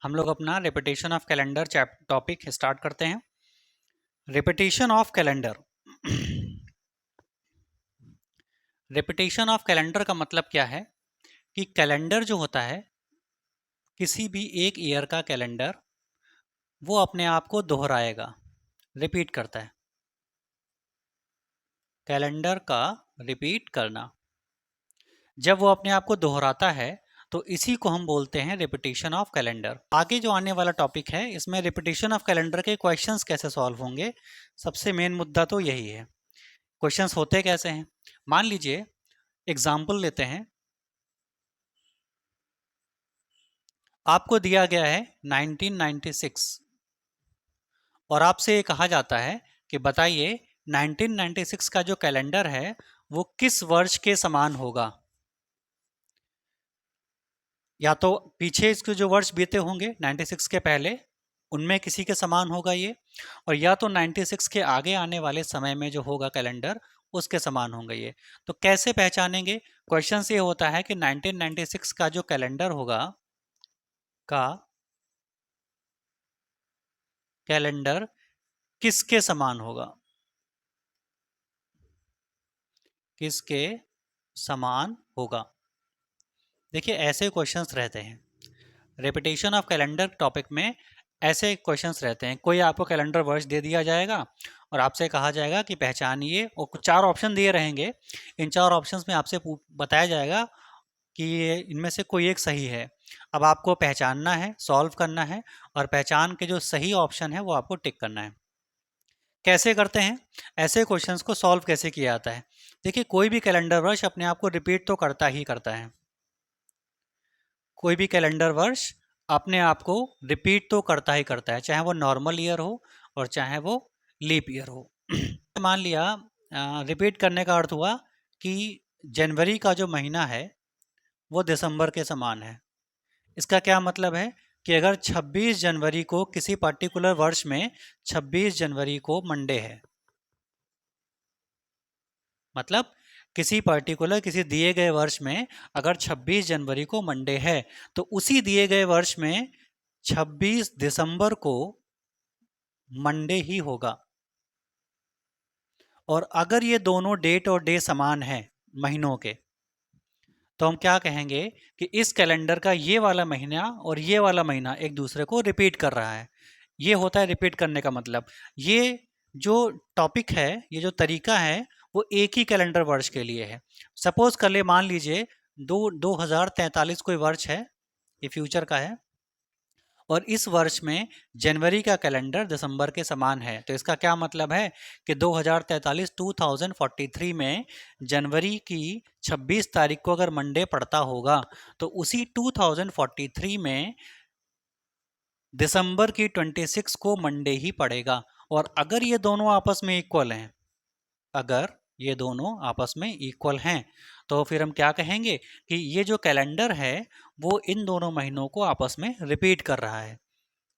हम लोग अपना repetition of calendar topic start करते हैं। Repetition of calendar. Repetition of calendar का मतलब क्या है कि कैलेंडर जो होता है, किसी भी एक ईयर का कैलेंडर, वो अपने आप को दोहराएगा, रिपीट करता है। कैलेंडर का रिपीट करना, जब वो अपने आप को दोहराता है तो इसी को हम बोलते हैं रिपीटेशन ऑफ कैलेंडर। आगे जो आने वाला टॉपिक है, इसमें रिपीटेशन ऑफ कैलेंडर के क्वेश्चंस कैसे सॉल्व होंगे, सबसे मेन मुद्दा तो यही है। क्वेश्चंस होते कैसे हैं, मान लीजिए एग्जाम्पल लेते हैं। आपको दिया गया है 1996 और आपसे ये कहा जाता है कि बताइए 1996 का जो कैलेंडर है वो किस वर्ष के समान होगा। या तो पीछे इसके जो वर्ष बीते होंगे 96 के पहले, उनमें किसी के समान होगा ये, और या तो 96 के आगे आने वाले समय में जो होगा कैलेंडर, उसके समान होंगे ये। तो कैसे पहचानेंगे? क्वेश्चन ये होता है कि 1996 का जो कैलेंडर होगा का कैलेंडर किसके समान होगा, किसके समान होगा। देखिए ऐसे क्वेश्चंस रहते हैं रिपीटेशन ऑफ कैलेंडर टॉपिक में। ऐसे क्वेश्चंस रहते हैं, कोई आपको कैलेंडर वर्ष दे दिया जाएगा और आपसे कहा जाएगा कि पहचानिए, और कुछ 4 ऑप्शन दिए रहेंगे। इन 4 ऑप्शंस में आपसे बताया जाएगा कि ये इनमें से कोई एक सही है। अब आपको पहचानना है, सॉल्व करना है, और पहचान के जो सही ऑप्शन है वो आपको टिक करना है। कैसे करते हैं ऐसे क्वेश्चंस को सॉल्व, कैसे किया जाता है? देखिए कोई भी कैलेंडर वर्ष अपने आप को रिपीट तो करता ही करता है। कोई भी कैलेंडर वर्ष अपने आप को रिपीट तो करता ही करता है, चाहे वो नॉर्मल ईयर हो और चाहे वो लीप ईयर हो। मान लिया रिपीट करने का अर्थ हुआ कि जनवरी का जो महीना है वो दिसंबर के समान है। इसका क्या मतलब है कि अगर 26 जनवरी को किसी पर्टिकुलर वर्ष में 26 जनवरी को मंडे है, मतलब किसी दिए गए वर्ष में अगर 26 जनवरी को मंडे है तो उसी दिए गए वर्ष में 26 दिसंबर को मंडे ही होगा। और अगर ये दोनों डेट और डे समान हैं महीनों के, तो हम क्या कहेंगे कि इस कैलेंडर का ये वाला महीना और ये वाला महीना एक दूसरे को रिपीट कर रहा है। ये होता है रिपीट करने का मतलब। ये जो टॉपिक है, ये जो तरीका है, वो एक ही कैलेंडर वर्ष के लिए है। सपोज कर ले, मान लीजिए 2043 कोई वर्ष है, ये फ्यूचर का है, और इस वर्ष में जनवरी का कैलेंडर दिसंबर के समान है। तो इसका क्या मतलब है कि 2043 में जनवरी की 26 तारीख को अगर मंडे पड़ता होगा तो उसी 2043 में दिसंबर की 26 को मंडे ही पड़ेगा। और अगर ये दोनों आपस में इक्वल हैं, अगर ये दोनों आपस में इक्वल हैं, तो फिर हम क्या कहेंगे कि ये जो कैलेंडर है वो इन दोनों महीनों को आपस में रिपीट कर रहा है।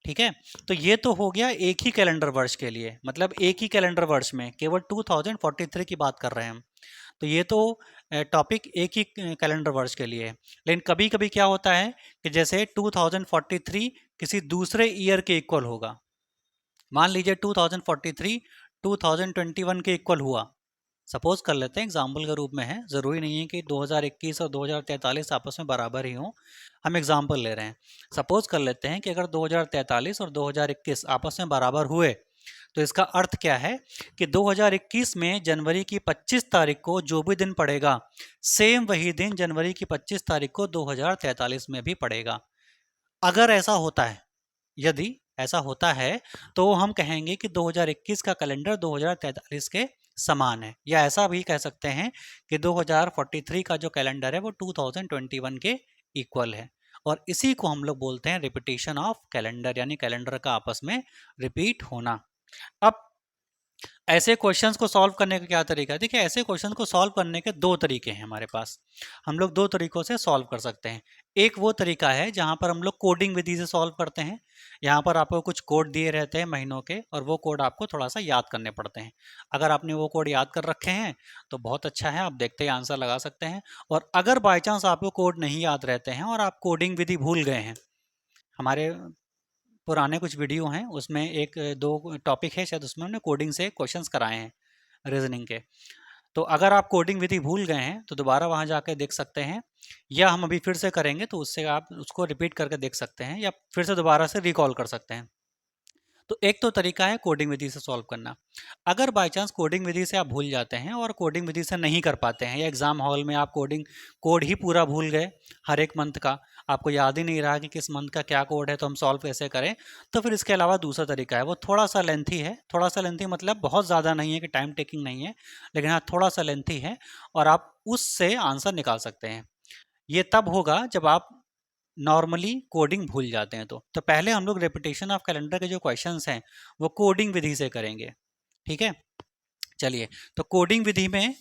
ठीक है, तो ये तो हो गया एक ही कैलेंडर वर्ष के लिए, मतलब एक ही कैलेंडर वर्ष में केवल 2043 की बात कर रहे हैं हम। तो ये तो टॉपिक एक ही कैलेंडर वर्ष के लिए है। लेकिन कभी कभी क्या होता है कि जैसे 2043 किसी दूसरे ईयर के इक्वल होगा। मान लीजिए 2043 2021 के इक्वल हुआ, सपोज कर लेते हैं, एग्जाम्पल के रूप में है, ज़रूरी नहीं है कि 2021 और 2043 आपस में बराबर ही हों, हम एग्जाम्पल ले रहे हैं। सपोज कर लेते हैं कि अगर 2043 और 2021 आपस में बराबर हुए, तो इसका अर्थ क्या है कि 2021 में जनवरी की 25 तारीख को जो भी दिन पड़ेगा, सेम वही दिन जनवरी की 25 तारीख को 2043 में भी पड़ेगा। अगर ऐसा होता है, यदि ऐसा होता है, तो हम कहेंगे कि 2021 का कैलेंडर 2043 के समान है। या ऐसा भी कह सकते हैं कि 2043 का जो कैलेंडर है वो 2021 के इक्वल है। और इसी को हम लोग बोलते हैं रिपीटेशन ऑफ कैलेंडर, यानी कैलेंडर का आपस में रिपीट होना। अब ऐसे क्वेश्चंस को सॉल्व करने का क्या तरीका है? देखिए ऐसे क्वेश्चन को सॉल्व करने के 2 तरीके हैं हमारे पास। हम लोग 2 तरीकों से सॉल्व कर सकते हैं। एक वो तरीका है जहां पर हम लोग कोडिंग विधि से सॉल्व करते हैं। यहाँ पर आपको कुछ कोड दिए रहते हैं महीनों के, और वो कोड आपको थोड़ा सा याद करने पड़ते हैं। अगर आपने वो कोड याद कर रखे हैं तो बहुत अच्छा है, आप देखते ही आंसर लगा सकते हैं। और अगर बाई चांस आपको कोड नहीं याद रहते हैं और आप कोडिंग विधि भूल गए हैं, हमारे पुराने कुछ वीडियो हैं, उसमें एक दो टॉपिक है शायद, उसमें हमने कोडिंग से क्वेश्चंस कराए हैं रीजनिंग के। तो अगर आप कोडिंग विधि भूल गए हैं तो दोबारा वहाँ जाकर देख सकते हैं, या हम अभी फिर से करेंगे तो उससे आप उसको रिपीट करके देख सकते हैं, या फिर से दोबारा से रिकॉल कर सकते हैं। तो एक तो तरीका है कोडिंग विधि से सॉल्व करना। अगर बाय चांस कोडिंग विधि से आप भूल जाते हैं और कोडिंग विधि से नहीं कर पाते हैं, या एग्जाम हॉल में आप कोड ही पूरा भूल गए, हर एक मंथ का आपको याद ही नहीं रहा कि किस मंथ का क्या कोड है, तो हम सॉल्व कैसे करें, तो फिर इसके अलावा दूसरा तरीका है, वो थोड़ा सा लेंथी है। थोड़ा सा लेंथी मतलब बहुत ज़्यादा नहीं है कि टाइम टेकिंग नहीं है, लेकिन हाँ थोड़ा सा लेंथी है, और आप उससे आंसर निकाल सकते हैं। ये तब होगा जब आप नॉर्मली कोडिंग भूल जाते हैं। तो पहले हम लोग रेपिटेशन ऑफ कैलेंडर के जो क्वेश्चंस हैं वो कोडिंग विधि से करेंगे, ठीक है। चलिए, तो कोडिंग विधि में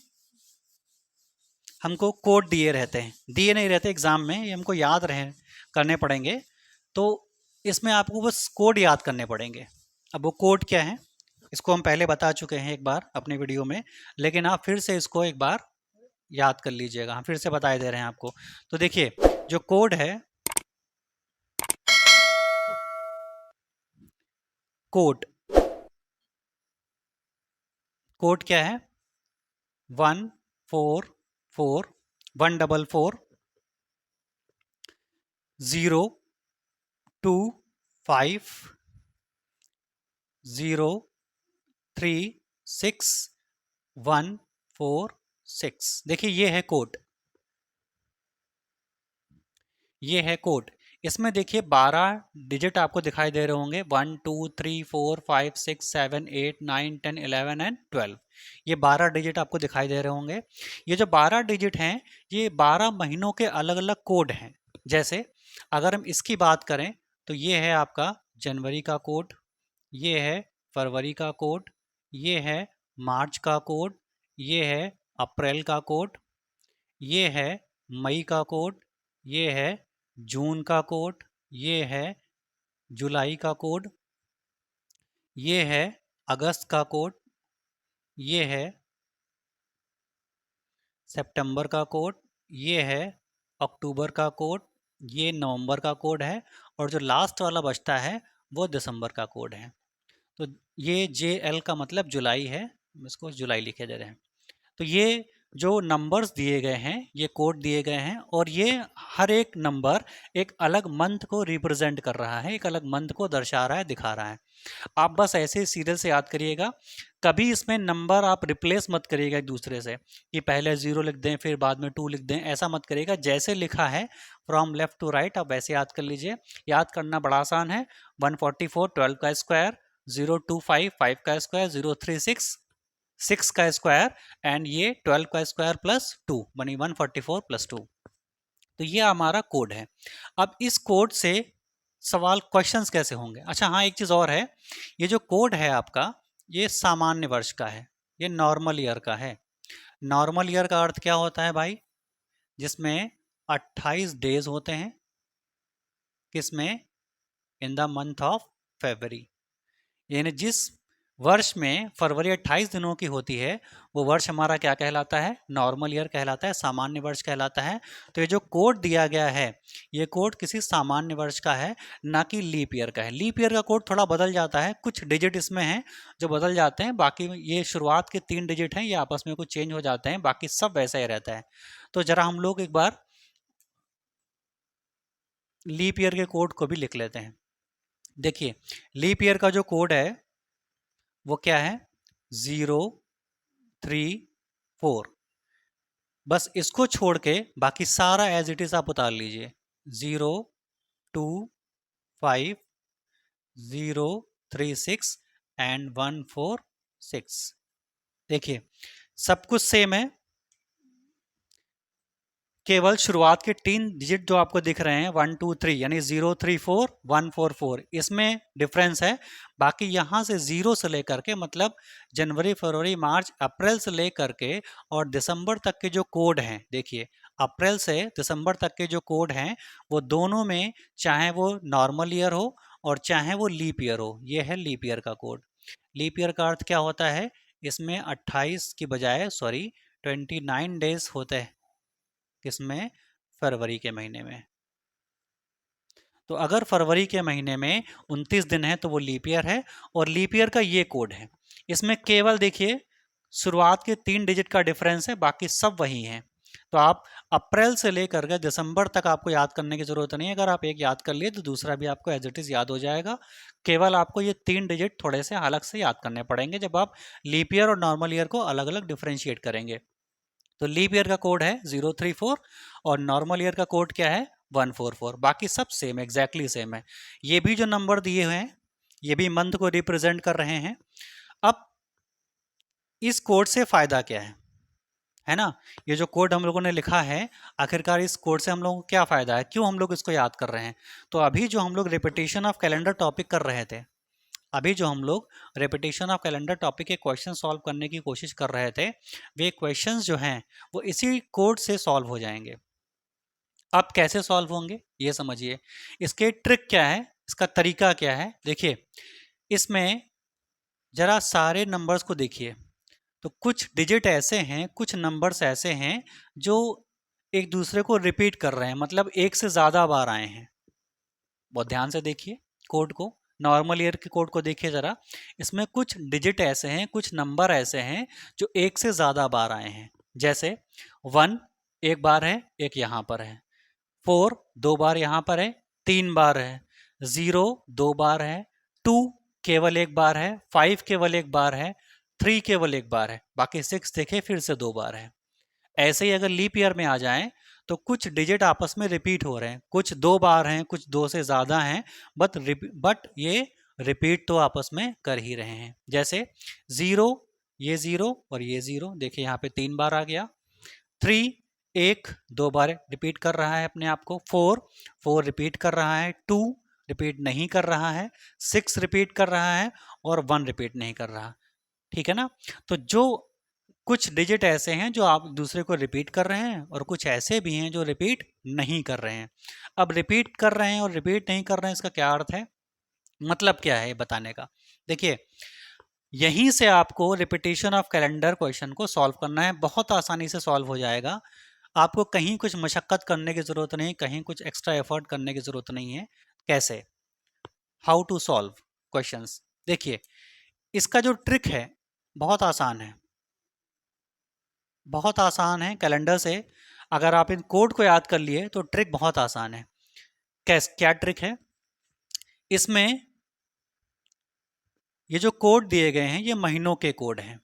हमको कोड दिए रहते हैं, दिए नहीं रहते एग्जाम में, ये हमको याद रहे करने पड़ेंगे। तो इसमें आपको बस कोड याद करने पड़ेंगे। अब वो कोड क्या है, इसको हम पहले बता चुके हैं एक बार अपने वीडियो में, लेकिन आप फिर से इसको एक बार याद कर लीजिएगा, हम फिर से बता दे रहे हैं आपको। तो देखिए, जो कोड है, कोड कोड क्या है, 144 144 025 036 146। देखिए ये है कोड, ये है कोड। इसमें देखिए 12 डिजिट आपको दिखाई दे रहे होंगे, 1 2 3 4 5 6 7 8 9 10 11 एंड 12। ये 12 डिजिट आपको दिखाई दे रहे होंगे। ये जो 12 डिजिट हैं, ये 12 महीनों के अलग अलग कोड हैं। जैसे अगर हम इसकी बात करें तो ये है आपका जनवरी का कोड, ये है फरवरी का कोड, ये है मार्च का कोड, ये है अप्रैल का कोड, ये है मई का कोड, ये है जून का कोड, ये है जुलाई का कोड, ये है अगस्त का कोड, ये है सितंबर का कोड, ये है अक्टूबर का कोड, ये नवंबर का कोड है, और जो लास्ट वाला बचता है वो दिसंबर का कोड है। तो ये जे एल का मतलब जुलाई है, इसको जुलाई लिखे दे रहे हैं। तो ये जो नंबर्स दिए गए हैं, ये कोड दिए गए हैं, और ये हर एक नंबर एक अलग मंथ को रिप्रेजेंट कर रहा है, एक अलग मंथ को दर्शा रहा है, दिखा रहा है। आप बस ऐसे सीरियल से याद करिएगा, कभी इसमें नंबर आप रिप्लेस मत करिएगा एक दूसरे से, कि पहले 0 लिख दें फिर बाद में 2 लिख दें, ऐसा मत करिएगा। जैसे लिखा है फ्रॉम लेफ्ट टू राइट आप वैसे याद कर लीजिए। याद करना बड़ा आसान है, 144 12 का स्क्वायर, 025 5 का स्क्वायर, 036 6 का स्क्वायर, एंड ये 12 का स्क्वायर प्लस 2 बनी 144 प्लस 2। तो ये हमारा कोड है। अब इस कोड से सवाल क्वेश्चंस कैसे होंगे। अच्छा हाँ, एक चीज़ और है, ये जो कोड है आपका, ये सामान्य वर्ष का है, ये नॉर्मल ईयर का है। नॉर्मल ईयर का अर्थ क्या होता है भाई, जिसमें 28 डेज होते हैं, किसमें, in the month of February. यानी जिस वर्ष में फरवरी 28 दिनों की होती है, वो वर्ष हमारा क्या कहलाता है, नॉर्मल ईयर कहलाता है, सामान्य वर्ष कहलाता है। तो ये जो कोड दिया गया है, ये कोड किसी सामान्य वर्ष का है, ना कि लीप ईयर का है। लीप ईयर का कोड थोड़ा बदल जाता है, कुछ डिजिट इसमें हैं जो बदल जाते हैं, बाकी ये शुरुआत के 3 डिजिट हैं, ये आपस में कुछ चेंज हो जाते हैं, बाकी सब वैसा ही रहता है। तो जरा हम लोग एक बार लीप ईयर के कोड को भी लिख लेते हैं। देखिए, लीप ईयर का जो कोड है वो क्या है, 034। बस इसको छोड़ के बाकी सारा एज इट इज आप उतार लीजिए, 025 036 एंड 146। देखिए सब कुछ सेम है, केवल शुरुआत के 3 डिजिट जो आपको दिख रहे हैं 123 यानी 034 144, इसमें डिफरेंस है। बाकी यहाँ से 0 से लेकर के मतलब जनवरी फरवरी मार्च अप्रैल से लेकर के और दिसंबर तक के जो कोड हैं, देखिए अप्रैल से दिसंबर तक के जो कोड हैं वो दोनों में, चाहे वो नॉर्मल ईयर हो और चाहे वो लीप ईयर हो, ये है लीप ईयर का कोड। लीप ईयर का अर्थ क्या होता है, इसमें 28 की बजाय 29 डेज होते हैं, किसमें, फरवरी के महीने में। तो अगर फरवरी के महीने में 29 दिन है तो वो लीप ईयर है, और लीप ईयर का ये कोड है। इसमें केवल देखिए शुरुआत के 3 डिजिट का डिफरेंस है, बाकी सब वही है। तो आप अप्रैल से लेकर के दिसंबर तक आपको याद करने की जरूरत नहीं है। अगर आप एक याद कर लिए तो दूसरा भी आपको एज इट इज याद हो जाएगा। केवल आपको ये 3 डिजिट थोड़े से अलग से याद करने पड़ेंगे जब आप लीप ईयर और नॉर्मल ईयर को अलग अलग डिफ्रेंशिएट करेंगे। तो लीप ईयर का कोड है 034 और नॉर्मल ईयर का कोड क्या है 144। बाकी सब सेम, एग्जैक्टली सेम है। ये भी जो नंबर दिए हुए हैं ये भी मंथ को रिप्रेजेंट कर रहे हैं। अब इस कोड से फायदा क्या है ना? ये जो कोड हम लोगों ने लिखा है, आखिरकार इस कोड से हम लोगों को क्या फायदा है, क्यों हम लोग इसको याद कर रहे हैं? तो अभी जो हम लोग रिपीटेशन ऑफ कैलेंडर टॉपिक कर रहे थे, अभी जो हम लोग रेपिटेशन ऑफ कैलेंडर टॉपिक के क्वेश्चन सॉल्व करने की कोशिश कर रहे थे, वे क्वेश्चंस जो हैं वो इसी कोड से सॉल्व हो जाएंगे। अब कैसे सॉल्व होंगे ये समझिए। इसके ट्रिक क्या है, इसका तरीका क्या है? देखिए इसमें जरा सारे नंबर्स को देखिए। तो कुछ डिजिट ऐसे हैं, कुछ नंबर्स ऐसे हैं जो एक दूसरे को रिपीट कर रहे हैं, मतलब एक से ज़्यादा बार आए हैं। बहुत ध्यान से देखिए कोड को, नॉर्मल ईयर के कोड को देखिए ज़रा। इसमें कुछ डिजिट ऐसे हैं, कुछ नंबर ऐसे हैं जो एक से ज़्यादा बार आए हैं। जैसे 1 एक बार है, एक यहाँ पर है। 4 2 बार यहाँ पर है, 3 बार है। 0 2 बार है। 2 केवल एक बार है। 5 केवल एक बार है। 3 केवल एक बार है। बाकी 6 देखे फिर से 2 बार है। ऐसे ही अगर लीप ईयर में आ जाएं तो कुछ डिजिट आपस में रिपीट हो रहे हैं, कुछ 2 बार हैं, कुछ 2 से ज़्यादा हैं, बट ये रिपीट तो आपस में कर ही रहे हैं। जैसे 0 ये 0 और ये 0, देखिए यहाँ पे 3 बार आ गया। 3 एक 2 बार रिपीट कर रहा है अपने आप को। 4 रिपीट कर रहा है। 2 रिपीट नहीं कर रहा है। 6 रिपीट कर रहा है और 1 रिपीट नहीं कर रहा। ठीक है ना? तो जो कुछ डिजिट ऐसे हैं जो आप दूसरे को रिपीट कर रहे हैं और कुछ ऐसे भी हैं जो रिपीट नहीं कर रहे हैं। अब रिपीट कर रहे हैं और रिपीट नहीं कर रहे हैं, इसका क्या अर्थ है, मतलब क्या है ये बताने का? देखिए यहीं से आपको रिपीटेशन ऑफ कैलेंडर क्वेश्चन को सॉल्व करना है। बहुत आसानी से सॉल्व हो जाएगा। आपको कहीं कुछ मशक्कत करने की ज़रूरत नहीं, कहीं कुछ एक्स्ट्रा एफर्ट करने की ज़रूरत नहीं है। कैसे, हाउ टू सॉल्व क्वेश्चंस? देखिए इसका जो ट्रिक है बहुत आसान है, बहुत आसान है। कैलेंडर से अगर आप इन कोड को याद कर लिए तो ट्रिक बहुत आसान है। क्या ट्रिक है इसमें? ये जो कोड दिए गए हैं ये महीनों के कोड हैं।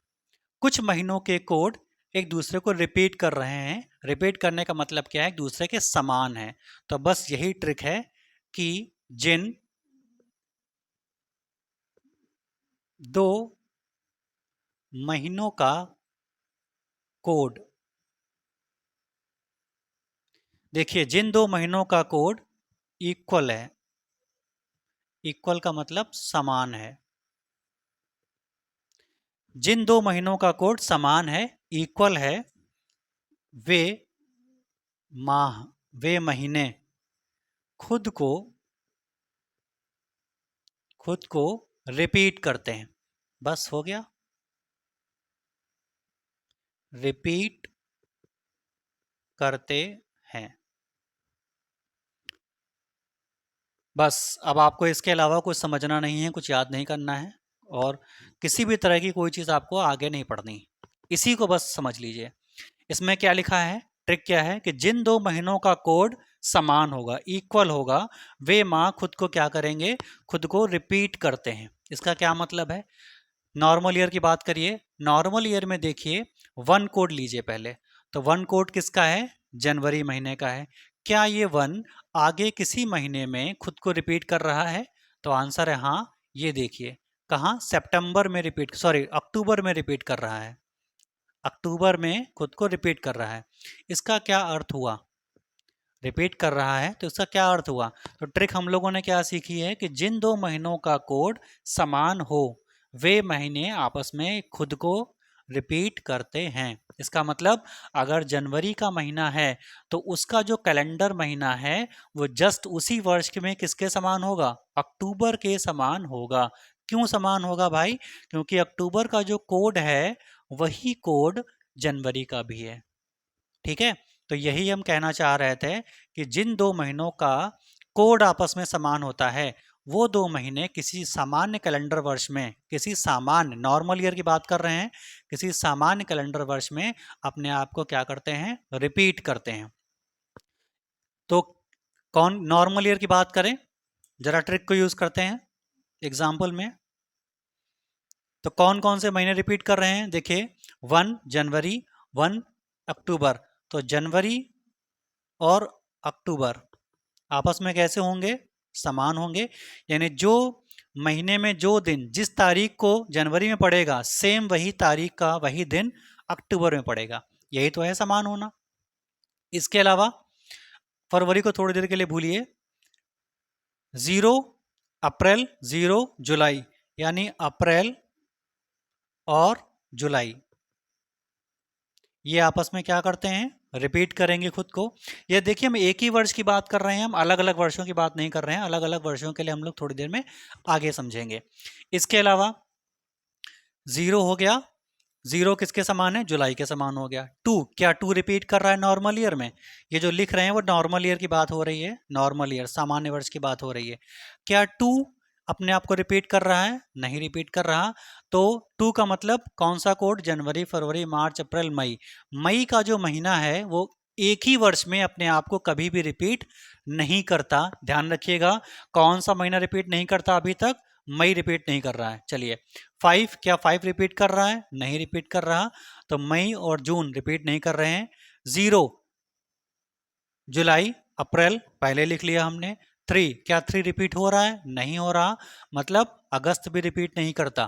कुछ महीनों के कोड एक दूसरे को रिपीट कर रहे हैं। रिपीट करने का मतलब क्या है, एक दूसरे के समान है। तो बस यही ट्रिक है कि जिन 2 महीनों का कोड, देखिए जिन 2 महीनों का कोड इक्वल है, इक्वल का मतलब समान है। जिन 2 महीनों का कोड समान है, इक्वल है, वे माह, वे महीने खुद को रिपीट करते हैं। बस हो गया, रिपीट करते हैं। बस अब आपको इसके अलावा कुछ समझना नहीं है, कुछ याद नहीं करना है, और किसी भी तरह की कोई चीज़ आपको आगे नहीं पढ़नी। इसी को बस समझ लीजिए। इसमें क्या लिखा है, ट्रिक क्या है कि जिन 2 महीनों का कोड समान होगा, इक्वल होगा, वे माह खुद को क्या करेंगे, खुद को रिपीट करते हैं। इसका क्या मतलब है? नॉर्मल ईयर की बात करिए। नॉर्मल ईयर में देखिए 1 कोड लीजिए पहले। तो 1 कोड किसका है, जनवरी महीने का है। क्या ये 1 आगे किसी महीने में खुद को रिपीट कर रहा है? तो आंसर है हाँ। ये देखिए कहाँ, सितंबर में रिपीट, सॉरी अक्टूबर में रिपीट कर रहा है। अक्टूबर में खुद को रिपीट कर रहा है। इसका क्या अर्थ हुआ, रिपीट कर रहा है तो इसका क्या अर्थ हुआ? तो ट्रिक हम लोगों ने क्या सीखी है कि जिन 2 महीनों का कोड समान हो वे महीने आपस में खुद को रिपीट करते हैं। इसका मतलब अगर जनवरी का महीना है तो उसका जो कैलेंडर महीना है वो जस्ट उसी वर्ष के में किसके समान होगा, अक्टूबर के समान होगा। क्यों समान होगा भाई? क्योंकि अक्टूबर का जो कोड है वही कोड जनवरी का भी है। ठीक है? तो यही हम कहना चाह रहे थे कि जिन 2 महीनों का कोड आपस में समान होता है, वो 2 महीने किसी सामान्य कैलेंडर वर्ष में, किसी सामान्य नॉर्मल ईयर की बात कर रहे हैं, किसी सामान्य कैलेंडर वर्ष में अपने आप को क्या करते हैं, रिपीट करते हैं। तो कौन नॉर्मल ईयर की बात करें, जरा ट्रिक को यूज करते हैं एग्जाम्पल में। तो कौन कौन से महीने रिपीट कर रहे हैं, देखिए 1 जनवरी, 1 अक्टूबर। तो जनवरी और अक्टूबर आपस में कैसे होंगे, समान होंगे। यानी जो महीने में जो दिन जिस तारीख को जनवरी में पड़ेगा, सेम वही तारीख का वही दिन अक्टूबर में पड़ेगा, यही तो है समान होना। इसके अलावा फरवरी को थोड़ी देर के लिए भूलिए, 0 अप्रैल, 0 जुलाई, यानी अप्रैल और जुलाई ये आपस में क्या करते हैं, रिपीट करेंगे खुद को। ये देखिए हम एक ही वर्ष की बात कर रहे हैं, हम अलग अलग वर्षों की बात नहीं कर रहे हैं। अलग अलग वर्षों के लिए हम लोग थोड़ी देर में आगे समझेंगे। इसके अलावा 0 हो गया, 0 किसके समान है, जुलाई के समान हो गया। 2, क्या 2 रिपीट कर रहा है नॉर्मल ईयर में, ये जो लिख रहे हैं वो नॉर्मल ईयर की बात हो रही है, नॉर्मल ईयर सामान्य वर्ष की बात हो रही है। क्या 2 अपने आप को रिपीट कर रहा है, नहीं रिपीट कर रहा। तो 2 का मतलब कौन सा कोड, जनवरी, फरवरी, मार्च, अप्रैल, मई। मई का जो महीना है वो एक ही वर्ष में अपने आप को कभी भी रिपीट नहीं करता। ध्यान रखिएगा, कौन सा महीना रिपीट नहीं करता अभी तक, मई रिपीट नहीं कर रहा है। चलिए 5, क्या 5 रिपीट कर रहा है, नहीं रिपीट कर रहा। तो मई और जून रिपीट नहीं कर रहे हैं। 0 जुलाई, अप्रैल पहले लिख लिया हमने। 3, क्या 3 रिपीट हो रहा है, नहीं हो रहा, मतलब अगस्त भी रिपीट नहीं करता।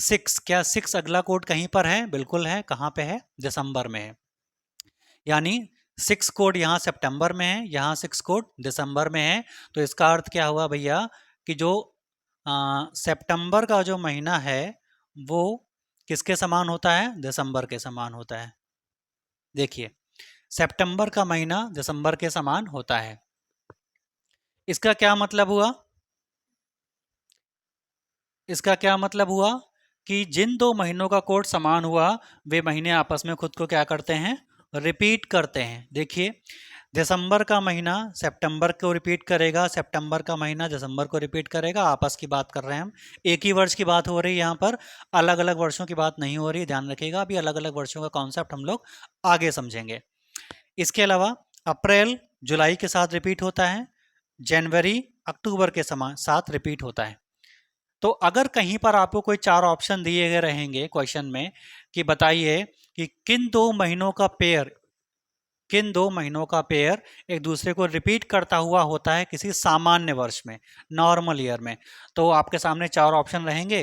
6, क्या 6 अगला कोड कहीं पर है, बिल्कुल है, कहाँ पे है, दिसंबर में है। यानी 6 कोड यहाँ सितंबर में है, यहाँ 6 कोड दिसंबर में है। तो इसका अर्थ क्या हुआ भैया कि जो सितंबर का जो महीना है वो किसके समान होता है, दिसंबर के समान होता है। देखिए सितंबर का महीना दिसंबर के समान होता है। इसका क्या मतलब हुआ, इसका क्या मतलब हुआ कि जिन 2 महीनों का कोड समान हुआ वे महीने आपस में खुद को क्या करते हैं, रिपीट करते हैं। देखिए दिसंबर का महीना सितंबर को रिपीट करेगा, सितंबर का महीना दिसंबर को रिपीट करेगा, आपस की बात कर रहे हैं हम, एक ही वर्ष की बात हो रही है यहाँ पर, अलग अलग वर्षों की बात नहीं हो रही, ध्यान रखिएगा। अभी अलग अलग वर्षों का कॉन्सेप्ट हम लोग आगे समझेंगे। इसके अलावा अप्रैल जुलाई के साथ रिपीट होता है, जनवरी अक्टूबर के समान साथ रिपीट होता है। तो अगर कहीं पर आपको कोई 4 ऑप्शन दिए गए रहेंगे क्वेश्चन में कि बताइए कि किन 2 महीनों का पेयर, किन 2 महीनों का पेयर एक दूसरे को रिपीट करता हुआ होता है किसी सामान्य वर्ष में, नॉर्मल ईयर में, तो आपके सामने 4 ऑप्शन रहेंगे।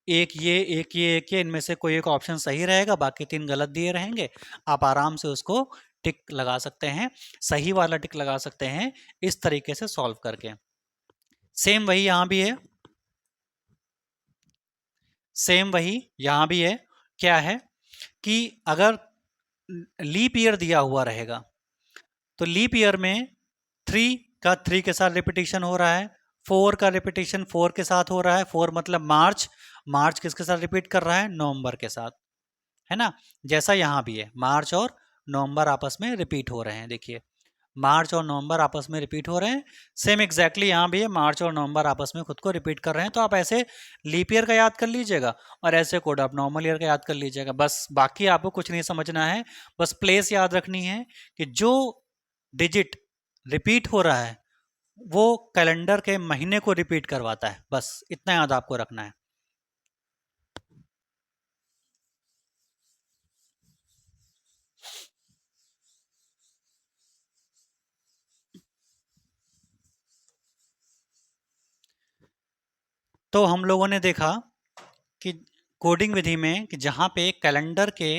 एक ये, एक ये, एक ये, इनमें से कोई एक ऑप्शन सही रहेगा, बाकी 3 गलत दिए रहेंगे। आप आराम से उसको टिक लगा सकते हैं, सही वाला टिक लगा सकते हैं इस तरीके से सॉल्व करके। सेम वही यहां भी है, सेम वही यहां भी है। क्या है कि अगर लीप ईयर दिया हुआ रहेगा तो लीप ईयर में 3 का 3 के साथ रिपीटिशन हो रहा है, 4 का रिपीटिशन 4 के साथ हो रहा है, 4 मतलब मार्च, मार्च किसके साथ रिपीट कर रहा है, नवंबर के साथ, है ना। जैसा यहां भी है, मार्च और नवंबर आपस में रिपीट हो रहे हैं। देखिए मार्च और नवंबर आपस में रिपीट हो रहे हैं, सेम एग्जैक्टली यहाँ भी है, मार्च और नवंबर आपस में खुद को रिपीट कर रहे हैं। तो आप ऐसे लीप ईयर का याद कर लीजिएगा और ऐसे कोड आप नॉर्मल ईयर का याद कर लीजिएगा, बस बाकी आपको कुछ नहीं समझना है। बस प्लेस याद रखनी है कि जो डिजिट रिपीट हो रहा है वो कैलेंडर के महीने को रिपीट करवाता है, बस इतना याद आपको रखना है। तो हम लोगों ने देखा कि कोडिंग विधि में कि जहाँ पे कैलेंडर के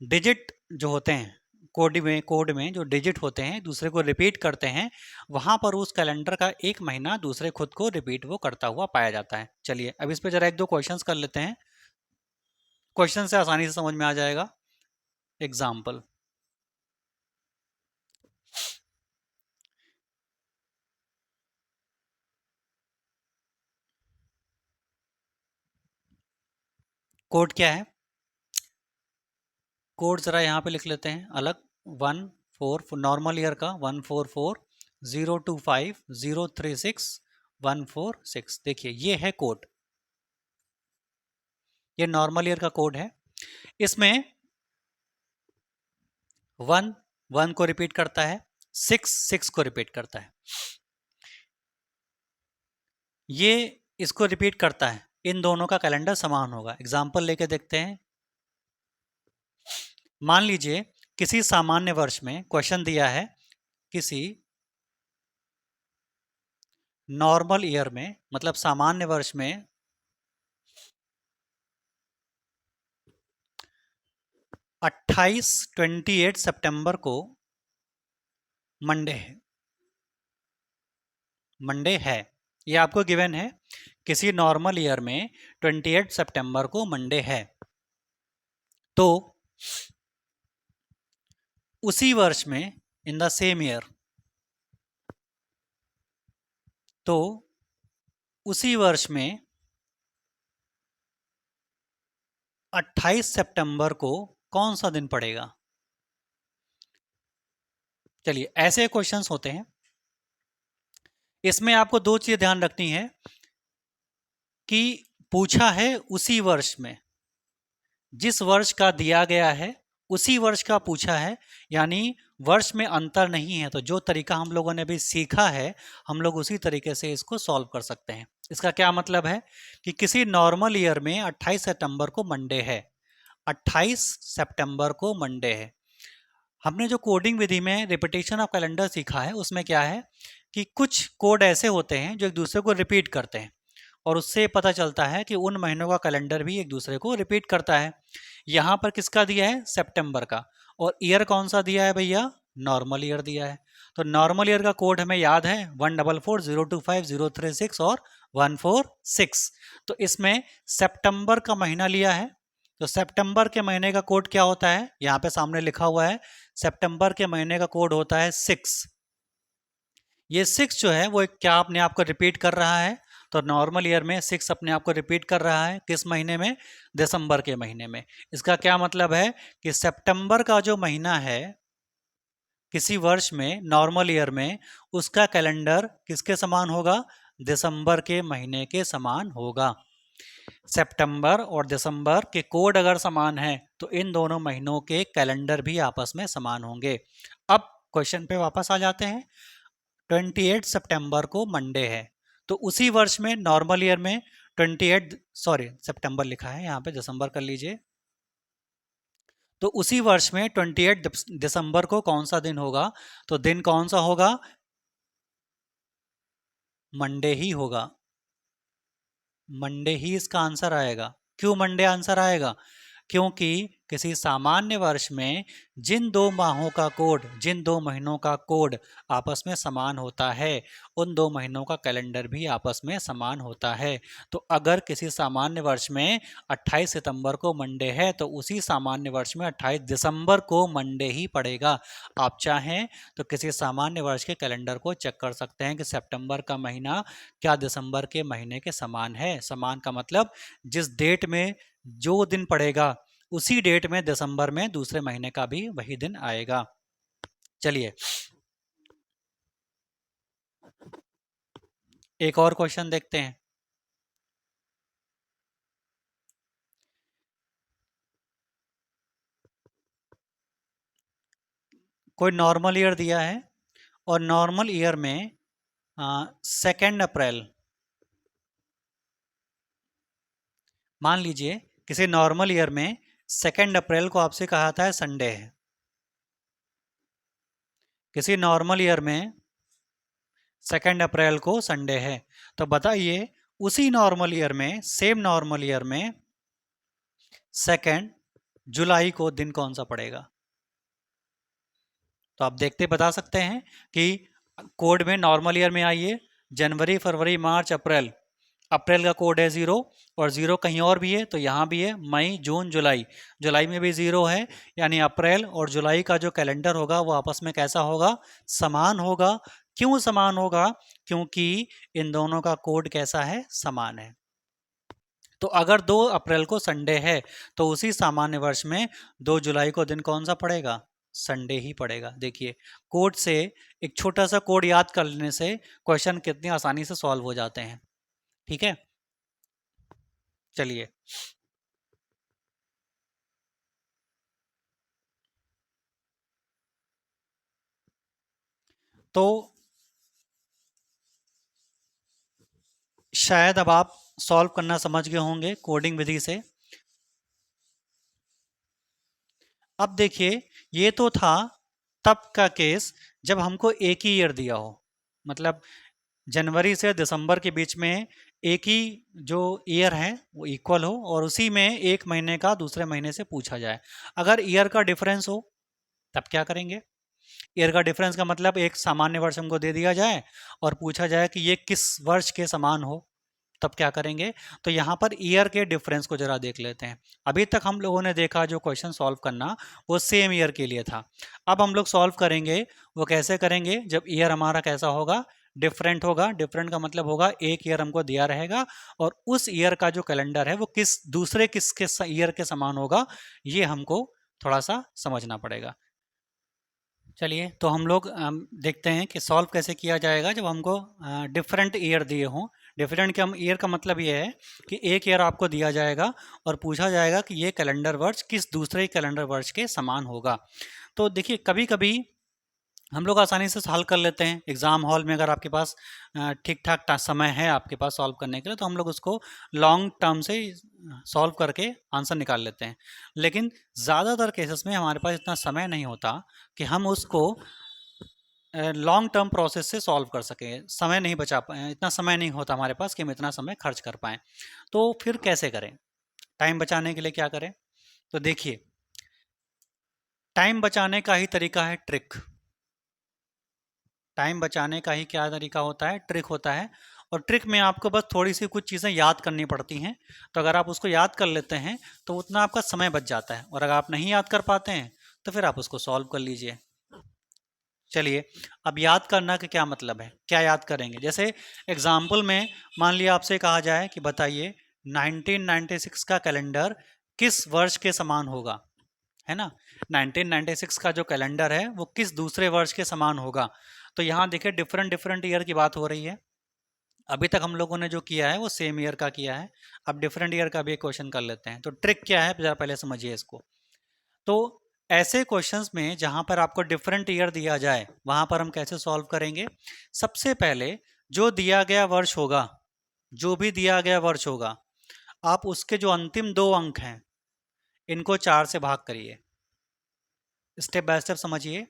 डिजिट जो होते हैं, कोड में जो डिजिट होते हैं दूसरे को रिपीट करते हैं, वहां पर उस कैलेंडर का एक महीना दूसरे खुद को रिपीट वो करता हुआ पाया जाता है। चलिए अब इस पे जरा एक दो क्वेश्चंस कर लेते हैं, क्वेश्चन से आसानी से समझ में आ जाएगा। एग्जाम्पल, कोड क्या है, कोड जरा यहाँ पे लिख लेते हैं अलग, 144 नॉर्मल ईयर का 1440 025036146। देखिए ये है कोड, ये नॉर्मल ईयर का कोड है। इसमें 1 1 को रिपीट करता है, 6 6 को रिपीट करता है, ये इसको रिपीट करता है। इन दोनों का कैलेंडर समान होगा। एग्जाम्पल लेके देखते हैं। मान लीजिए किसी सामान्य वर्ष में क्वेश्चन दिया है, किसी नॉर्मल ईयर में, मतलब सामान्य वर्ष में 28 सितंबर को मंडे है, मंडे है, ये आपको गिवन है। किसी नॉर्मल ईयर में 28 सितंबर को मंडे है, तो उसी वर्ष में, इन द सेम ईयर, तो उसी वर्ष में 28 सितंबर को कौन सा दिन पड़ेगा। चलिए, ऐसे क्वेश्चंस होते हैं। इसमें आपको दो चीजें ध्यान रखनी है कि पूछा है उसी वर्ष में, जिस वर्ष का दिया गया है उसी वर्ष का पूछा है, यानी वर्ष में अंतर नहीं है। तो जो तरीका हम लोगों ने अभी सीखा है, हम लोग उसी तरीके से इसको सॉल्व कर सकते हैं। इसका क्या मतलब है कि किसी नॉर्मल ईयर में 28 सितंबर को मंडे है, 28 सितंबर को मंडे है। हमने जो कोडिंग विधि में रिपीटेशन ऑफ कैलेंडर सीखा है, उसमें क्या है कि कुछ कोड ऐसे होते हैं जो एक दूसरे को रिपीट करते हैं, और उससे पता चलता है कि उन महीनों का कैलेंडर भी एक दूसरे को रिपीट करता है। यहाँ पर किसका दिया है, सितंबर का, और ईयर कौन सा दिया है भैया, नॉर्मल ईयर दिया है। तो नॉर्मल ईयर का कोड हमें याद है 144025036 और 146। तो इसमें सितंबर का महीना लिया है, तो सितंबर के महीने का कोड क्या होता है, यहाँ पे सामने लिखा हुआ है, सितंबर के महीने का कोड होता है 6। ये 6 जो है वो क्या अपने आप को रिपीट कर रहा है, तो नॉर्मल ईयर में 6 अपने आप को रिपीट कर रहा है। किस महीने में, दिसंबर के महीने में। इसका क्या मतलब है कि सितंबर का जो महीना है किसी वर्ष में, नॉर्मल ईयर में, उसका कैलेंडर किसके समान होगा, दिसंबर के महीने के समान होगा। सितंबर और दिसंबर के कोड अगर समान है तो इन दोनों महीनों के कैलेंडर भी आपस में समान होंगे। अब क्वेश्चन पे वापस आ जाते हैं। 28 सितंबर को मंडे है, तो उसी वर्ष में नॉर्मल ईयर में 28, सॉरी सितंबर लिखा है यहाँ पे, दिसंबर कर लीजिए। तो उसी वर्ष में 28 दिसंबर को कौन सा दिन होगा, तो दिन कौन सा होगा, मंडे ही होगा। मंडे ही इसका आंसर आएगा। क्यों मंडे आंसर आएगा, क्योंकि किसी सामान्य वर्ष में जिन दो माहों का कोड, जिन दो महीनों का कोड आपस में समान होता है, उन दो महीनों का कैलेंडर भी आपस में समान होता है। तो अगर किसी सामान्य वर्ष में 28 सितंबर को मंडे है, तो उसी सामान्य वर्ष में 28 दिसंबर को मंडे ही पड़ेगा। आप चाहें तो किसी सामान्य वर्ष के कैलेंडर को चेक कर सकते हैं कि सितंबर का महीना क्या दिसंबर के महीने के समान है। समान का मतलब जिस डेट में जो दिन पड़ेगा, उसी डेट में दिसंबर में दूसरे महीने का भी वही दिन आएगा। चलिए एक और क्वेश्चन देखते हैं। कोई नॉर्मल ईयर दिया है, और नॉर्मल ईयर में 2 अप्रैल, मान लीजिए किसी नॉर्मल ईयर में 2 अप्रैल को आपसे कहा था संडे है। किसी नॉर्मल ईयर में 2 अप्रैल को संडे है, तो बताइए उसी नॉर्मल ईयर में, सेम नॉर्मल ईयर में 2 जुलाई को दिन कौन सा पड़ेगा। तो आप देखते बता सकते हैं कि कोड में नॉर्मल ईयर में आइए, जनवरी फरवरी मार्च अप्रैल, अप्रैल का कोड है 0, और 0 कहीं और भी है तो यहाँ भी है। मई जून जुलाई, जुलाई में भी 0 है, यानी अप्रैल और जुलाई का जो कैलेंडर होगा वो आपस में कैसा होगा, समान होगा। क्यों समान होगा, क्योंकि इन दोनों का कोड कैसा है, समान है। तो अगर 2 अप्रैल को संडे है, तो उसी सामान्य वर्ष में 2 जुलाई को दिन कौन सा पड़ेगा, संडे ही पड़ेगा। देखिए कोड से, एक छोटा सा कोड याद कर लेने से क्वेश्चन कितनी आसानी से सॉल्व हो जाते हैं। ठीक है, चलिए। तो शायद अब आप सॉल्व करना समझ गए होंगे कोडिंग विधि से। अब देखिए, ये तो था तब का केस जब हमको एक ही ईयर दिया हो, मतलब जनवरी से दिसंबर के बीच में एक ही जो ईयर है वो इक्वल हो, और उसी में एक महीने का दूसरे महीने से पूछा जाए। अगर ईयर का डिफरेंस हो तब क्या करेंगे? ईयर का डिफरेंस का मतलब एक सामान्य वर्ष हमको दे दिया जाए और पूछा जाए कि ये किस वर्ष के समान हो, तब क्या करेंगे? तो यहाँ पर ईयर के डिफरेंस को जरा देख लेते हैं। अभी तक हम लोगों ने देखा जो क्वेश्चन सॉल्व करना वो सेम ईयर के लिए था। अब हम लोग सॉल्व करेंगे, वो कैसे करेंगे? जब ईयर हमारा कैसा होगा? डिफरेंट होगा। डिफरेंट का मतलब होगा एक ईयर हमको दिया रहेगा और उस ईयर का जो कैलेंडर है वो किस दूसरे किसके ईयर के समान होगा, ये हमको थोड़ा सा समझना पड़ेगा। चलिए, तो हम लोग देखते हैं कि सॉल्व कैसे किया जाएगा जब हमको डिफरेंट ईयर दिए हों। डिफरेंट के हम ईयर का मतलब ये है कि एक ईयर आपको दिया जाएगा और पूछा जाएगा कि ये कैलेंडर वर्ष किस दूसरे कैलेंडर वर्ष के समान होगा। तो देखिए, कभी कभी हम लोग आसानी से हल कर लेते हैं एग्ज़ाम हॉल में। अगर आपके पास ठीक ठाक समय है आपके पास सॉल्व करने के लिए, तो हम लोग उसको लॉन्ग टर्म से सॉल्व करके आंसर निकाल लेते हैं। लेकिन ज़्यादातर केसेस में हमारे पास इतना समय नहीं होता कि हम उसको लॉन्ग टर्म प्रोसेस से सॉल्व कर सकें। समय नहीं बचा पाए, इतना समय नहीं होता हमारे पास कि हम इतना समय खर्च कर पाएँ। तो फिर कैसे करें? टाइम बचाने के लिए क्या करें? तो देखिए, टाइम बचाने का ही तरीका है ट्रिक। टाइम बचाने का ही क्या तरीका होता है? ट्रिक होता है। और ट्रिक में आपको बस थोड़ी सी कुछ चीज़ें याद करनी पड़ती हैं। तो अगर आप उसको याद कर लेते हैं तो उतना आपका समय बच जाता है, और अगर आप नहीं याद कर पाते हैं तो फिर आप उसको सॉल्व कर लीजिए। चलिए, अब याद करना का क्या मतलब है? क्या याद करेंगे? जैसे एग्जाम्पल में मान लिया आपसे कहा जाए कि बताइए 1996 का कैलेंडर किस वर्ष के समान होगा, है ना? 1996 का जो कैलेंडर है वो किस दूसरे वर्ष के समान होगा? तो यहाँ देखिए डिफरेंट डिफरेंट ईयर की बात हो रही है। अभी तक हम लोगों ने जो किया है वो सेम ईयर का किया है। अब डिफरेंट ईयर का भी एक क्वेश्चन कर लेते हैं। तो ट्रिक क्या है जरा पहले समझिए इसको। तो ऐसे क्वेश्चंस में जहां पर आपको डिफरेंट ईयर दिया जाए वहां पर हम कैसे सॉल्व करेंगे? सबसे पहले जो दिया गया वर्ष होगा, जो भी दिया गया वर्ष होगा, आप उसके जो अंतिम दो अंक हैं इनको 4 से भाग करिए। स्टेप बाय स्टेप समझिए।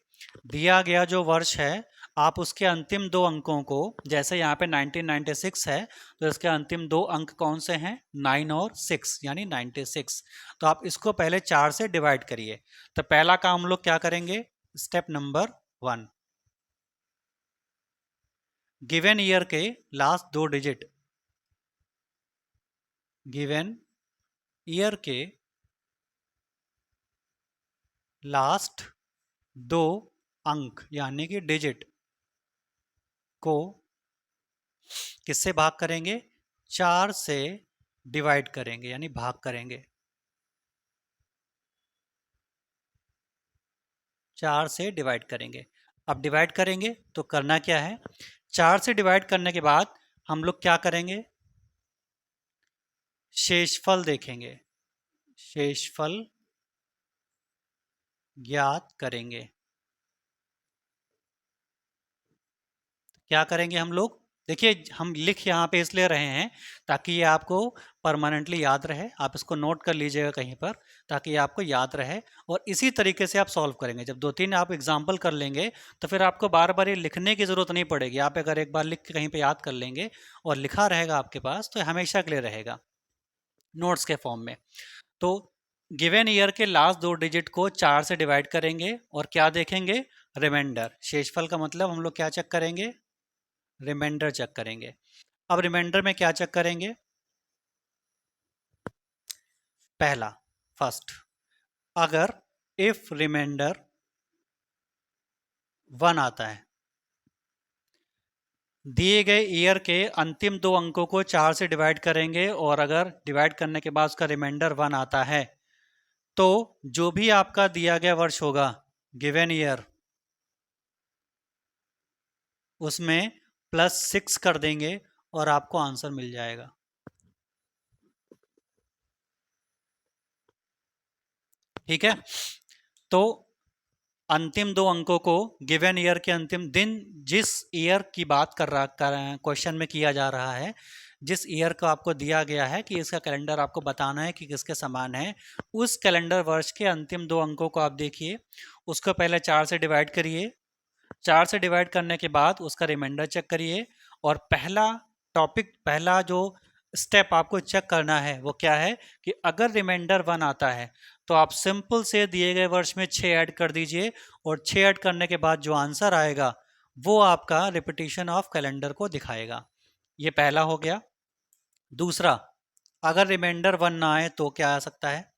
दिया गया जो वर्ष है, आप उसके अंतिम दो अंकों को, जैसे यहाँ पे 1996 है तो इसके अंतिम दो अंक कौन से हैं? 9 और 6, यानी 96। तो आप इसको पहले 4 से डिवाइड करिए। तो पहला काम हम लोग क्या करेंगे? स्टेप नंबर 1, गिवन ईयर के लास्ट दो डिजिट, गिवन ईयर के लास्ट दो अंक यानी कि डिजिट को किससे भाग करेंगे? 4 से डिवाइड करेंगे, यानी भाग करेंगे। 4 से डिवाइड करेंगे। अब डिवाइड करेंगे तो करना क्या है? 4 से डिवाइड करने के बाद हम लोग क्या करेंगे? शेषफल देखेंगे। शेषफल ज्ञात करेंगे। क्या करेंगे हम लोग? देखिए, हम लिख यहाँ पे इसलिए रहे हैं ताकि ये आपको परमानेंटली याद रहे। आप इसको नोट कर लीजिएगा कहीं पर, ताकि ये आपको याद रहे। और इसी तरीके से आप सॉल्व करेंगे। जब 2-3 आप एग्जाम्पल कर लेंगे तो फिर आपको बार बार ये लिखने की ज़रूरत नहीं पड़ेगी। आप अगर एक बार लिख के कहीं पर याद कर लेंगे और लिखा रहेगा आपके पास, तो हमेशा के लिए रहेगा नोट्स के फॉर्म में। तो गिवन ईयर के लास्ट दो डिजिट को 4 से डिवाइड करेंगे और क्या देखेंगे? रिमाइंडर। शेषफल का मतलब हम लोग क्या चेक करेंगे? रिमाइंडर चेक करेंगे। अब रिमाइंडर में क्या चेक करेंगे? पहला, फर्स्ट, अगर इफ रिमाइंडर 1 आता है, दिए गए ईयर के अंतिम दो अंकों को 4 से डिवाइड करेंगे और अगर डिवाइड करने के बाद उसका रिमाइंडर 1 आता है, तो जो भी आपका दिया गया वर्ष होगा, गिवन ईयर, उसमें +6 कर देंगे और आपको आंसर मिल जाएगा। ठीक है, तो अंतिम दो अंकों को गिवन ईयर के अंतिम दिन, जिस ईयर की बात कर क्वेश्चन में किया जा रहा है, जिस ईयर को आपको दिया गया है कि इसका कैलेंडर आपको बताना है कि किसके समान है, उस कैलेंडर वर्ष के अंतिम दो अंकों को आप देखिए, उसको पहले 4 से डिवाइड करिए, 4 से डिवाइड करने के बाद उसका रिमाइंडर चेक करिए, और पहला जो स्टेप आपको चेक करना है वो क्या है कि अगर रिमाइंडर 1 आता है तो आप सिंपल से दिए गए वर्ष में 6 ऐड कर दीजिए, और 6 ऐड करने के बाद जो आंसर आएगा वो आपका रिपीटिशन ऑफ कैलेंडर को दिखाएगा। ये पहला हो गया। दूसरा, अगर रिमाइंडर 1 ना आए तो क्या आ सकता है?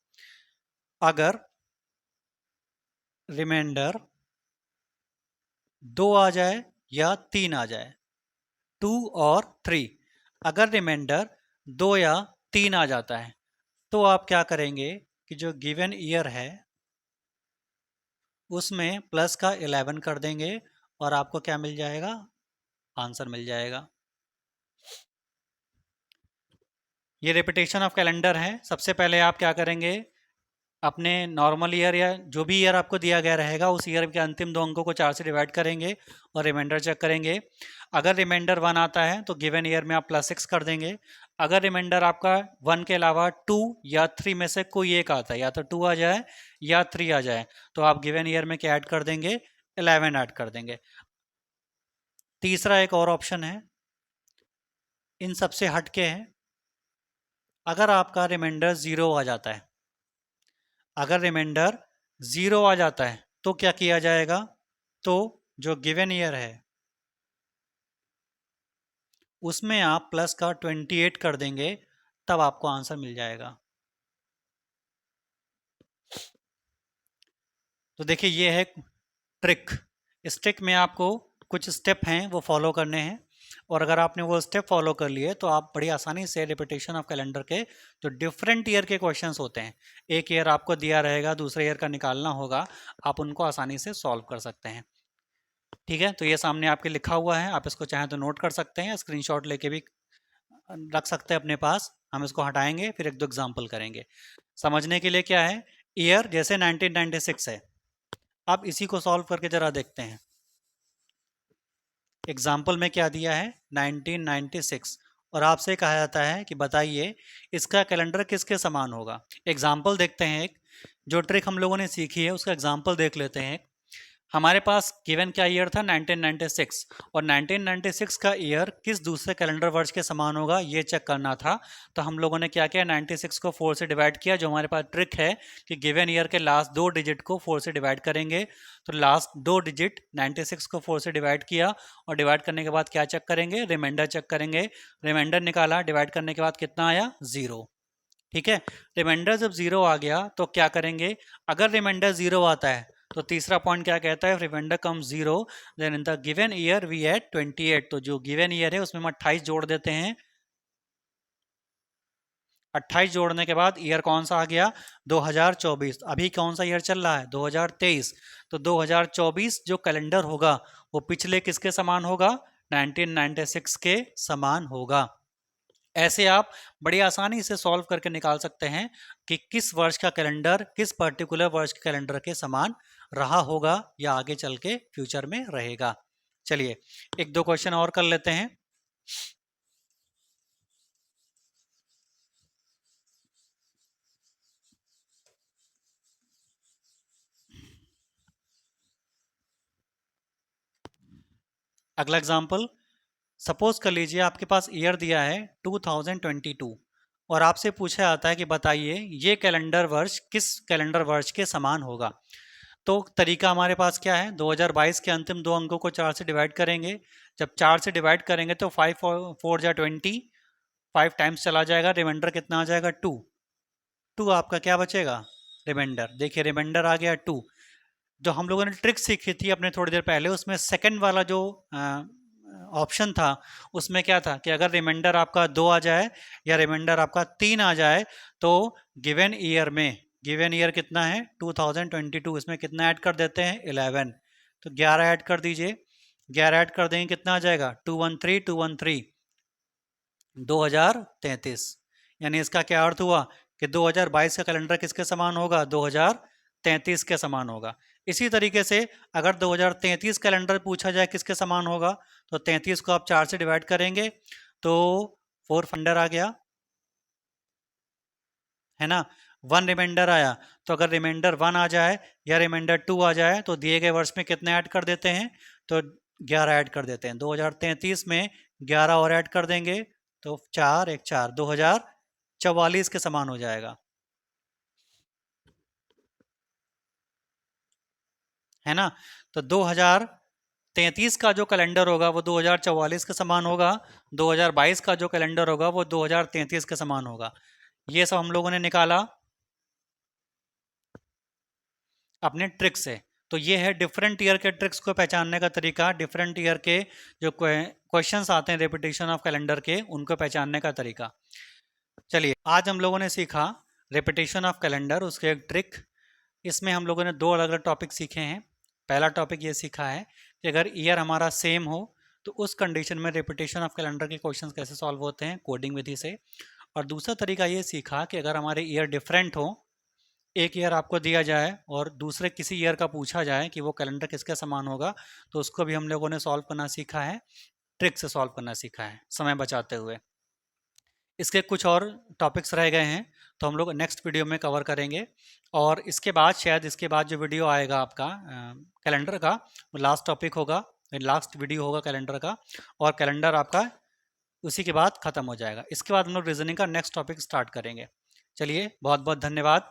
अगर रिमाइंडर 2 आ जाए या 3 आ जाए, 2 और 3, अगर रिमाइंडर 2 या 3 आ जाता है तो आप क्या करेंगे कि जो गिवन ईयर है उसमें प्लस का 11 कर देंगे और आपको क्या मिल जाएगा? आंसर मिल जाएगा। ये रिपीटेशन ऑफ कैलेंडर है। सबसे पहले आप क्या करेंगे, अपने नॉर्मल ईयर या जो भी ईयर आपको दिया गया रहेगा उस ईयर के अंतिम दो अंकों को 4 से डिवाइड करेंगे और रिमाइंडर चेक करेंगे। अगर रिमाइंडर 1 आता है तो गिवन ईयर में आप +6 कर देंगे। अगर रिमाइंडर आपका 1 के अलावा 2 या 3 में से कोई एक आता है, या तो 2 आ जाए या 3 आ जाए, तो आप गिवन ईयर में क्या ऐड कर देंगे? 11 ऐड कर देंगे। तीसरा एक और ऑप्शन है, इन सबसे हटके है। अगर आपका रिमाइंडर 0 आ जाता है, अगर रिमाइंडर 0 आ जाता है तो क्या किया जाएगा? तो जो गिवन ईयर है उसमें आप प्लस का 28 कर देंगे, तब आपको आंसर मिल जाएगा। तो देखिए ये है ट्रिक। इस ट्रिक में आपको कुछ स्टेप हैं वो फॉलो करने हैं, और अगर आपने वो स्टेप फॉलो कर लिए तो आप बड़ी आसानी से रिपीटेशन ऑफ कैलेंडर के जो डिफरेंट ईयर के क्वेश्चंस होते हैं, एक ईयर आपको दिया रहेगा, दूसरे ईयर का निकालना होगा, आप उनको आसानी से सॉल्व कर सकते हैं। ठीक है, तो ये सामने आपके लिखा हुआ है, आप इसको चाहें तो नोट कर सकते हैं, स्क्रीनशॉट लेके भी रख सकते हैं अपने पास। हम इसको हटाएंगे, फिर एक दो एग्जाम्पल करेंगे। समझने के लिए क्या है, ईयर जैसे 1996 है, अब इसी को सॉल्व करके जरा देखते हैं। एग्जाम्पल में क्या दिया है? 1996, और आपसे कहा जाता है कि बताइए इसका कैलेंडर किसके समान होगा। एग्जाम्पल देखते हैं, एक जो ट्रिक हम लोगों ने सीखी है उसका एग्जाम्पल देख लेते हैं। हमारे पास गिवन क्या ईयर था? 1996, और 1996 का ईयर किस दूसरे कैलेंडर वर्ष के समान होगा ये चेक करना था। तो हम लोगों ने क्या किया, 96 को 4 से डिवाइड किया। जो हमारे पास ट्रिक है कि गिवन ईयर के लास्ट दो डिजिट को 4 से डिवाइड करेंगे, तो लास्ट दो डिजिट 96 को 4 से डिवाइड किया, और डिवाइड करने के बाद क्या चेक करेंगे? रिमाइंडर चेक करेंगे। रिमाइंडर निकाला, डिवाइड करने के बाद कितना आया? 0। ठीक है, रिमाइंडर जब 0 आ गया तो क्या करेंगे? अगर रिमाइंडर 0 आता है तो तीसरा पॉइंट क्या कहता है? Remainder come 0, then in the given year we had 28। तो जो गिवन ईयर है उसमें हम 28 जोड़ देते हैं। 28 जोड़ने के बाद ईयर कौन सा आ गया? 2024। अभी कौन सा ईयर चल रहा है? 2023। तो 2024 जो कैलेंडर होगा वो पिछले किसके समान होगा? 1996 के समान होगा। ऐसे आप बड़ी आसानी से सॉल्व करके निकाल सकते हैं कि किस वर्ष का कैलेंडर किस पर्टिकुलर वर्ष के कैलेंडर के समान रहा होगा या आगे चल के फ्यूचर में रहेगा। चलिए एक दो क्वेश्चन और कर लेते हैं। अगला एग्जाम्पल, सपोज कर लीजिए आपके पास ईयर दिया है 2022, और आपसे पूछा जाता है कि बताइए ये कैलेंडर वर्ष किस कैलेंडर वर्ष के समान होगा। तो तरीका हमारे पास क्या है? 2022 के अंतिम दो अंकों को 4 से डिवाइड करेंगे। जब 4 से डिवाइड करेंगे तो 5 4 जा 20, 5 टाइम्स चला जाएगा, रिमाइंडर कितना आ जाएगा? 2। 2 आपका क्या बचेगा? रिमाइंडर। देखिए रिमाइंडर आ गया 2। जो हम लोगों ने ट्रिक सीखी थी अपने थोड़ी देर पहले, उसमें सेकंड वाला जो ऑप्शन था उसमें क्या था कि अगर रिमाइंडर आपका 2 आ जाए या रिमाइंडर आपका 3 आ जाए तो गिवन ईयर में गिवन ईयर कितना है 2022, इसमें कितना ऐड कर देते हैं 11, तो 11 ऐड कर दीजिए, 11 ऐड कर देंगे कितना आ जाएगा 213 2033। यानी इसका क्या अर्थ हुआ कि 2022 का कैलेंडर किसके समान होगा 2033 के समान होगा। इसी तरीके से अगर 2033 कैलेंडर पूछा जाए किसके समान होगा, तो 33 को आप 4 से डिवाइड करेंगे तो 4 फंडर आ गया है ना, 1 रिमाइंडर आया। तो अगर रिमाइंडर 1 आ जाए या रिमाइंडर 2 आ जाए तो दिए गए वर्ष में कितने ऐड कर देते हैं, तो 11 ऐड कर देते हैं। 2033 में 11 और ऐड कर देंगे तो 4 1 4 2044 के समान हो जाएगा, है ना। तो 2033 का जो कैलेंडर होगा वो 2044 के समान होगा, 2022 का जो कैलेंडर होगा वो 2033 के समान होगा। ये सब हम लोगों ने निकाला अपने ट्रिक से। तो ये है डिफरेंट ईयर के ट्रिक्स को पहचानने का तरीका, डिफरेंट ईयर के जो क्वेश्चंस आते हैं रेपिटेशन ऑफ कैलेंडर के, उनको पहचानने का तरीका। चलिए आज हम लोगों ने सीखा रेपिटेशन ऑफ कैलेंडर, उसके एक ट्रिक। इसमें हम लोगों ने 2 अलग अलग टॉपिक सीखे हैं। पहला टॉपिक ये सीखा है कि अगर ईयर हमारा सेम हो तो उस कंडीशन में रेपिटेशन ऑफ कैलेंडर के क्वेश्चंस कैसे सॉल्व होते हैं कोडिंग विधि से। और दूसरा तरीका ये सीखा कि अगर हमारे ईयर डिफरेंट हो, एक ईयर आपको दिया जाए और दूसरे किसी ईयर का पूछा जाए कि वो कैलेंडर किसके समान होगा, तो उसको भी हम लोगों ने सॉल्व करना सीखा है, ट्रिक से सॉल्व करना सीखा है समय बचाते हुए। इसके कुछ और टॉपिक्स रह गए हैं तो हम लोग नेक्स्ट वीडियो में कवर करेंगे। और इसके बाद शायद इसके बाद जो वीडियो आएगा आपका कैलेंडर का, वो लास्ट टॉपिक होगा, लास्ट वीडियो होगा कैलेंडर का, और कैलेंडर आपका उसी के बाद ख़त्म हो जाएगा। इसके बाद हम लोग रीजनिंग का नेक्स्ट टॉपिक स्टार्ट करेंगे। चलिए बहुत बहुत धन्यवाद।